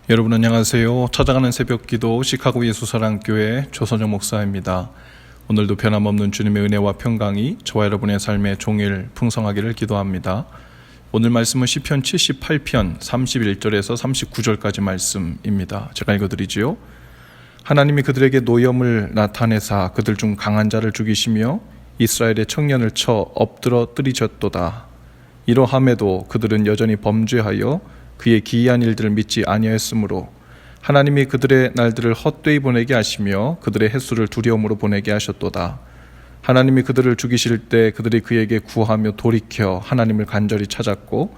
여러분 안녕하세요. 찾아가는 새벽기도 시카고 예수사랑교회 조선영 목사입니다. 오늘도 변함없는 주님의 은혜와 평강이 저와 여러분의 삶에 종일 풍성하기를 기도합니다. 오늘 말씀은 시편 78편 31절에서 39절까지 말씀입니다. 제가 읽어드리지요. 하나님이 그들에게 노염을 나타내사 그들 중 강한 자를 죽이시며 이스라엘의 청년을 쳐 엎드러 뜨리셨도다. 이러함에도 그들은 여전히 범죄하여 그의 기이한 일들을 믿지 아니하였으므로 하나님이 그들의 날들을 헛되이 보내게 하시며 그들의 횟수를 두려움으로 보내게 하셨도다. 하나님이 그들을 죽이실 때 그들이 그에게 구하며 돌이켜 하나님을 간절히 찾았고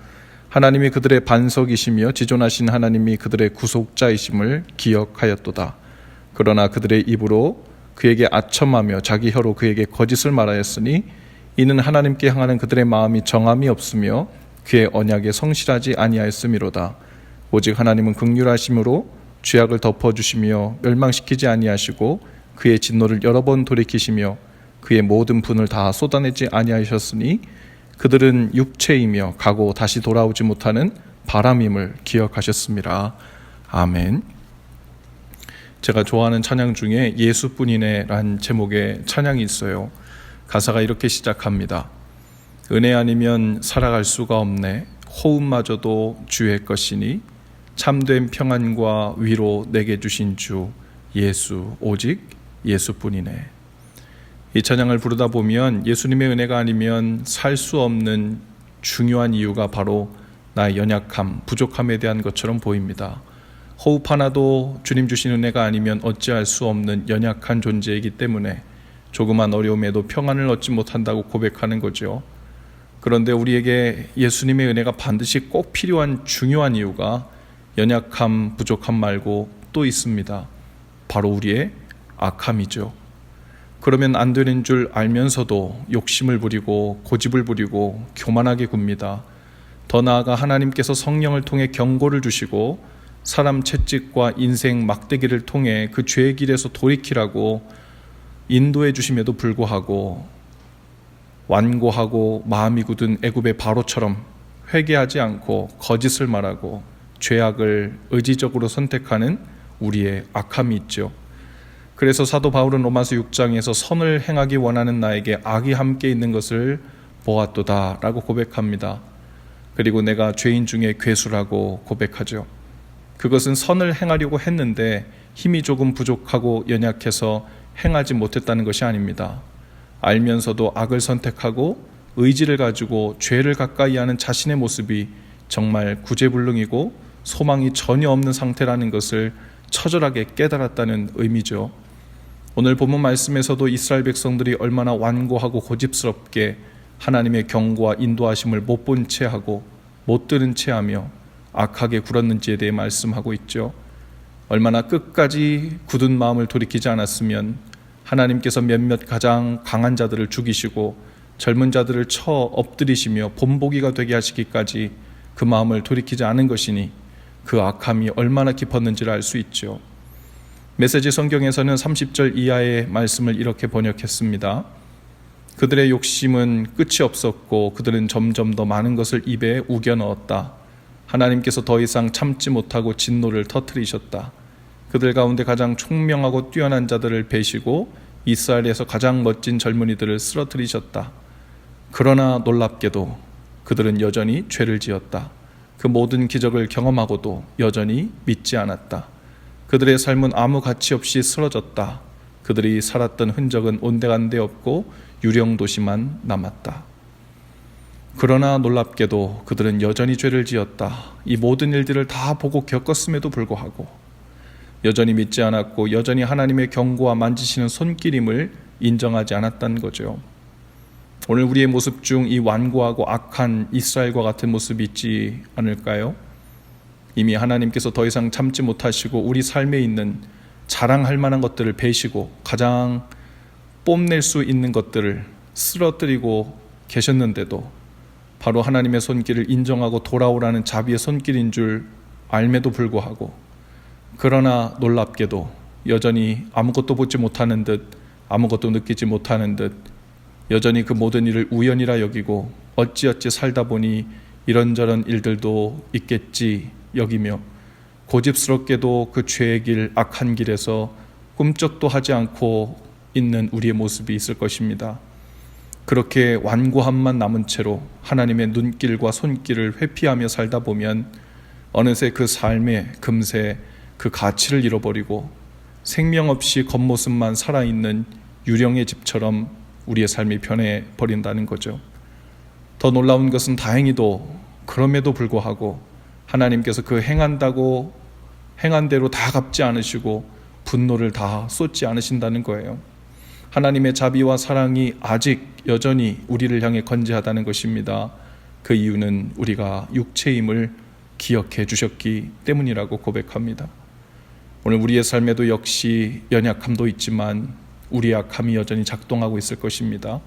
하나님이 그들의 반석이시며 지존하신 하나님이 그들의 구속자이심을 기억하였도다. 그러나 그들의 입으로 그에게 아첨하며 자기 혀로 그에게 거짓을 말하였으니 이는 하나님께 향하는 그들의 마음이 정함이 없으며 그의 언약에 성실하지 아니하였음이로다. 오직 하나님은 긍휼하심으로 죄악을 덮어주시며 멸망시키지 아니하시고 그의 진노를 여러 번 돌이키시며 그의 모든 분을 다 쏟아내지 아니하셨으니 그들은 육체이며 가고 다시 돌아오지 못하는 바람임을 기억하셨습니다. 아멘. 제가 좋아하는 찬양 중에 예수뿐이네란 제목의 찬양이 있어요. 가사가 이렇게 시작합니다. 은혜 아니면 살아갈 수가 없네. 호흡마저도 주의 것이니 참된 평안과 위로 내게 주신 주 예수, 오직 예수뿐이네. 이 찬양을 부르다 보면 예수님의 은혜가 아니면 살 수 없는 중요한 이유가 바로 나의 연약함, 부족함에 대한 것처럼 보입니다. 호흡 하나도 주님 주신 은혜가 아니면 어찌할 수 없는 연약한 존재이기 때문에 조그만 어려움에도 평안을 얻지 못한다고 고백하는 거죠. 그런데 우리에게 예수님의 은혜가 반드시 꼭 필요한 중요한 이유가 연약함, 부족함 말고 또 있습니다. 바로 우리의 악함이죠. 그러면 안 되는 줄 알면서도 욕심을 부리고 고집을 부리고 교만하게 굽니다. 더 나아가 하나님께서 성령을 통해 경고를 주시고 사람 채찍과 인생 막대기를 통해 그 죄의 길에서 돌이키라고 인도해 주심에도 불구하고 완고하고 마음이 굳은 애굽의 바로처럼 회개하지 않고 거짓을 말하고 죄악을 의지적으로 선택하는 우리의 악함이 있죠. 그래서 사도 바울은 로마서 6장에서 선을 행하기 원하는 나에게 악이 함께 있는 것을 보았도다 라고 고백합니다. 그리고 내가 죄인 중에 괴수라고 고백하죠. 그것은 선을 행하려고 했는데 힘이 조금 부족하고 연약해서 행하지 못했다는 것이 아닙니다. 알면서도 악을 선택하고 의지를 가지고 죄를 가까이 하는 자신의 모습이 정말 구제불능이고 소망이 전혀 없는 상태라는 것을 처절하게 깨달았다는 의미죠. 오늘 본문 말씀에서도 이스라엘 백성들이 얼마나 완고하고 고집스럽게 하나님의 경고와 인도하심을 못 본 채하고 못 들은 채하며 악하게 굴었는지에 대해 말씀하고 있죠. 얼마나 끝까지 굳은 마음을 돌이키지 않았으면 하나님께서 몇몇 가장 강한 자들을 죽이시고 젊은 자들을 쳐 엎드리시며 본보기가 되게 하시기까지 그 마음을 돌이키지 않은 것이니 그 악함이 얼마나 깊었는지를 알 수 있죠. 메시지 성경에서는 30절 이하의 말씀을 이렇게 번역했습니다. 그들의 욕심은 끝이 없었고 그들은 점점 더 많은 것을 입에 우겨 넣었다. 하나님께서 더 이상 참지 못하고 진노를 터뜨리셨다. 그들 가운데 가장 총명하고 뛰어난 자들을 베시고 이스라엘에서 가장 멋진 젊은이들을 쓰러뜨리셨다. 그러나 놀랍게도 그들은 여전히 죄를 지었다. 그 모든 기적을 경험하고도 여전히 믿지 않았다. 그들의 삶은 아무 가치 없이 쓰러졌다. 그들이 살았던 흔적은 온데간데 없고 유령 도시만 남았다. 그러나 놀랍게도 그들은 여전히 죄를 지었다. 이 모든 일들을 다 보고 겪었음에도 불구하고 여전히 믿지 않았고 여전히 하나님의 경고와 만지시는 손길임을 인정하지 않았다는 거죠. 오늘 우리의 모습 중 이 완고하고 악한 이스라엘과 같은 모습이 있지 않을까요? 이미 하나님께서 더 이상 참지 못하시고 우리 삶에 있는 자랑할 만한 것들을 베시고 가장 뽐낼 수 있는 것들을 쓰러뜨리고 계셨는데도 바로 하나님의 손길을 인정하고 돌아오라는 자비의 손길인 줄 알매도 불구하고 그러나 놀랍게도 여전히 아무것도 보지 못하는 듯 아무것도 느끼지 못하는 듯 여전히 그 모든 일을 우연이라 여기고 어찌어찌 살다 보니 이런저런 일들도 있겠지 여기며 고집스럽게도 그 죄의 길, 악한 길에서 꿈쩍도 하지 않고 있는 우리의 모습이 있을 것입니다. 그렇게 완고함만 남은 채로 하나님의 눈길과 손길을 회피하며 살다 보면 어느새 그 삶에 금세 그 가치를 잃어버리고 생명 없이 겉모습만 살아있는 유령의 집처럼 우리의 삶이 변해버린다는 거죠. 더 놀라운 것은 다행히도 그럼에도 불구하고 하나님께서 그 행한 대로 다 갚지 않으시고 분노를 다 쏟지 않으신다는 거예요. 하나님의 자비와 사랑이 아직 여전히 우리를 향해 건재하다는 것입니다. 그 이유는 우리가 육체임을 기억해 주셨기 때문이라고 고백합니다. 오늘 우리의 삶에도 역시 연약함도 있지만 우리의 악함이 여전히 작동하고 있을 것입니다.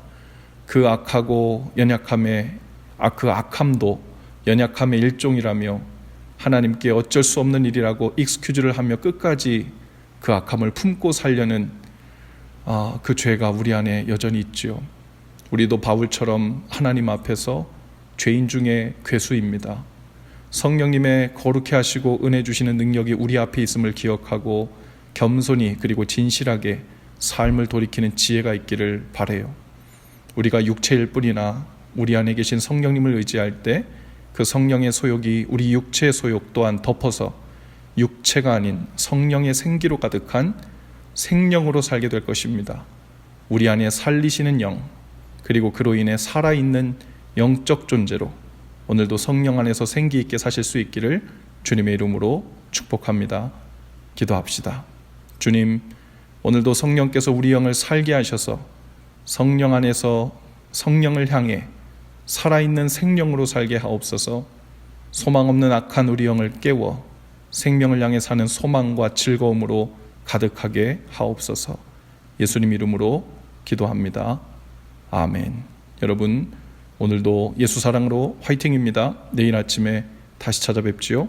그 악하고 연약함의 그 악함도 연약함의 일종이라며 하나님께 어쩔 수 없는 일이라고 익스큐즈를 하며 끝까지 그 악함을 품고 살려는 그 죄가 우리 안에 여전히 있지요. 우리도 바울처럼 하나님 앞에서 죄인 중에 괴수입니다. 성령님의 거룩해 하시고 은혜 주시는 능력이 우리 앞에 있음을 기억하고 겸손히 그리고 진실하게 삶을 돌이키는 지혜가 있기를 바라요. 우리가 육체일 뿐이나 우리 안에 계신 성령님을 의지할 때 그 성령의 소욕이 우리 육체의 소욕 또한 덮어서 육체가 아닌 성령의 생기로 가득한 생명으로 살게 될 것입니다. 우리 안에 살리시는 영, 그리고 그로 인해 살아있는 영적 존재로 오늘도 성령 안에서 생기 있게 사실 수 있기를 주님의 이름으로 축복합니다. 기도합시다. 주님, 오늘도 성령께서 우리 영을 살게 하셔서 성령 안에서 성령을 향해 살아있는 생명으로 살게 하옵소서. 소망 없는 악한 우리 영을 깨워 생명을 향해 사는 소망과 즐거움으로 가득하게 하옵소서. 예수님 이름으로 기도합니다. 아멘. 여러분, 오늘도 예수 사랑으로 화이팅입니다. 내일 아침에 다시 찾아뵙지요.